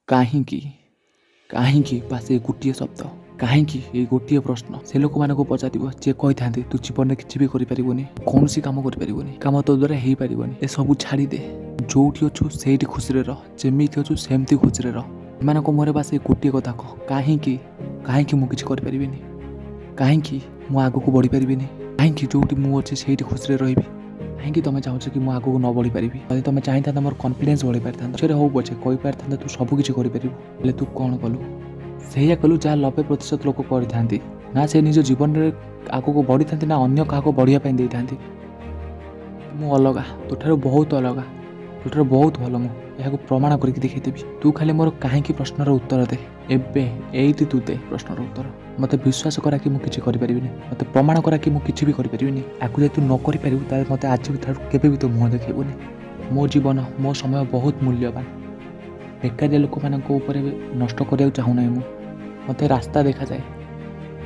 କାହିଁକି କାହିଁକି ବାସ୍ ଏ ଗୋଟିଏ ଶବ୍ଦ, କାହିଁକି ଏଇ ଗୋଟିଏ ପ୍ରଶ୍ନ ସେ ଲୋକମାନଙ୍କୁ ପଚାରିବ ଯିଏ କହିଥାନ୍ତି ତୁ ଜୀବନରେ କିଛି ବି କରିପାରିବୁନି, କୌଣସି କାମ କରିପାରିବୁନି, କାମ ତୋ ଦ୍ୱାରା ହେଇପାରିବନି, ଏସବୁ ଛାଡ଼ିଦେ, ଯୋଉଠି ଅଛୁ ସେଇଠି ଖୁସିରେ ରହ, ଯେମିତି ଅଛୁ ସେମିତି ଖୁସିରେ ରହ। ଏମାନଙ୍କ ମୁହଁରେ ବାସ୍ ଏ ଗୋଟିଏ କଥା କହ, କାହିଁକି କାହିଁକି ମୁଁ କିଛି କରିପାରିବିନି, କାହିଁକି ମୁଁ ଆଗକୁ ବଢ଼ିପାରିବିନି, କାହିଁକି ଯୋଉଠି ମୁଁ ଅଛି ସେଇଠି ଖୁସିରେ ରହିବି, କାହିଁକି ତୁମେ ଚାହୁଁଛ କି ମୁଁ ଆଗକୁ ନ ବଢ଼ିପାରିବି। ଯଦି ତୁମେ ଚାହିଁଥାନ୍ତା ମୋର କନଫିଡେନ୍ସ ବଢ଼େଇ ପାରିଥାନ୍ତା, ସେଟା ହଉ ପଛେ କହିପାରିଥାନ୍ତା ତୁ ସବୁ କିଛି କରିପାରିବୁ, ହେଲେ ତୁ କ'ଣ କଲୁ? ସେଇଆ କଲୁ ଯାହା 90% ଲୋକ କରିଥାନ୍ତି। ନା ସେ ନିଜ ଜୀବନରେ ଆଗକୁ ବଢ଼ିଥାନ୍ତି ନା ଅନ୍ୟ କାହାକୁ ବଢ଼ିବା ପାଇଁ ଦେଇଥାନ୍ତି। ମୁଁ ଅଲଗା, ତୋଠାରୁ ବହୁତ ଅଲଗା, ତୋଠାରୁ ବହୁତ ଭଲ। ମୁଁ ଏହାକୁ ପ୍ରମାଣ କରିକି ଦେଖେଇଦେବି। ତୁ ଖାଲି ମୋର କାହିଁକି ପ୍ରଶ୍ନର ଉତ୍ତର ଦେ, ଏବେ ଏଇଠି ତୁ ଦେ ପ୍ରଶ୍ନର ଉତ୍ତର। ମୋତେ ବିଶ୍ୱାସ କରା କି ମୁଁ କିଛି କରିପାରିବିନି, ମୋତେ ପ୍ରମାଣ କରା କି ମୁଁ କିଛି ବି କରିପାରିବିନି। ଆକୁ ଯଦି ତୁ ନ କରିପାରିବୁ ତାହେଲେ ମୋତେ ଆଜି ଠାରୁ କେବେ ବି ତୋ ମୁହଁ ଦେଖେଇବୁନି। ମୋ ଜୀବନ, ମୋ ସମୟ ବହୁତ ମୂଲ୍ୟବାନ। ବେକାରିଆ ଲୋକମାନଙ୍କ ଉପରେ ନଷ୍ଟ କରିବାକୁ ଚାହୁଁନାହିଁ ମୁଁ। ମୋତେ ରାସ୍ତା ଦେଖାଯାଏ,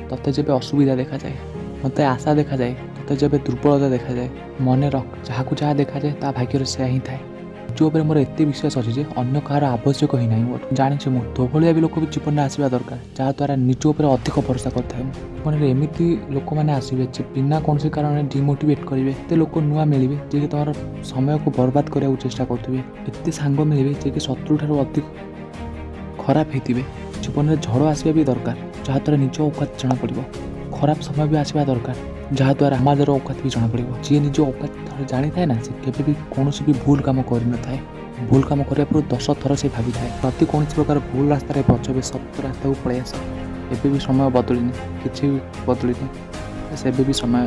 ତୋତେ ଯେବେ ଅସୁବିଧା ଦେଖାଯାଏ, ମୋତେ ଆଶା ଦେଖାଯାଏ, ତୋତେ ଯେବେ ଦୁର୍ବଳତା ଦେଖାଯାଏ। ମନେ ରଖ, ଯାହାକୁ ଯାହା ଦେଖାଯାଏ ତା ଭାଗ୍ୟରେ ସେୟା ହିଁ ଥାଏ। ନିଜ ଉପରେ ମୋର ଏତେ ବିଶ୍ୱାସ ଅଛି ଯେ ଅନ୍ୟ କାହାର ଆବଶ୍ୟକ ହିଁ ନାହିଁ ମୋର। ଜାଣିଛି ମୁଁ ତୋ ଭଳିଆ ବି ଲୋକ ବି ଜୀବନରେ ଆସିବା ଦରକାର, ଯାହାଦ୍ୱାରା ନିଜ ଉପରେ ଅଧିକ ଭରସା କରିଥାଏ। ମୁଁ ଜୀବନରେ ଏମିତି ଲୋକମାନେ ଆସିବେ ଯେ ବିନା କୌଣସି କାରଣରେ ଡିମୋଟିଭେଟ୍ କରିବେ। ଏତେ ଲୋକ ନୂଆ ମିଳିବେ ଯିଏକି ତୁମର ସମୟକୁ ବର୍ବାଦ କରିବାକୁ ଚେଷ୍ଟା କରୁଥିବେ। ଏତେ ସାଙ୍ଗ ମିଳିବେ ଯିଏକି ଶତ୍ରୁଠାରୁ ଅଧିକ ଖରାପ ହେଇଥିବେ। ଜୀବନରେ ଝଡ଼ ଆସିବା ବି ଦରକାର, ଯାହାଦ୍ୱାରା ନିଜ ଔକାତ ଜଣାପଡ଼ିବ। ଖରାପ ସମୟ ବି ଆସିବା ଦରକାର, ଯାହାଦ୍ୱାରା ସମାଜର ଔକାତ ବି ଜଣାପଡ଼ିବ। ଯିଏ ନିଜ ଔକାତ ଥରେ ଜାଣିଥାଏ ନା, ସେ କେବେ ବି କୌଣସି ବି ଭୁଲ କାମ କରିନଥାଏ। ଭୁଲ କାମ କରିବା ପୂର୍ବରୁ 10 ଥର ସେ ଭାବିଥାଏ। ଯଦି କୌଣସି ପ୍ରକାର ଭୁଲ ରାସ୍ତାରେ ପଛବେ ସତ୍ୟ ରାସ୍ତାକୁ ପଳେଇ ଆସ। ଏବେ ବି ସମୟ ବଦଳିନି, କିଛି ବି ବଦଳିନି, ଏବେ ବି ସମୟ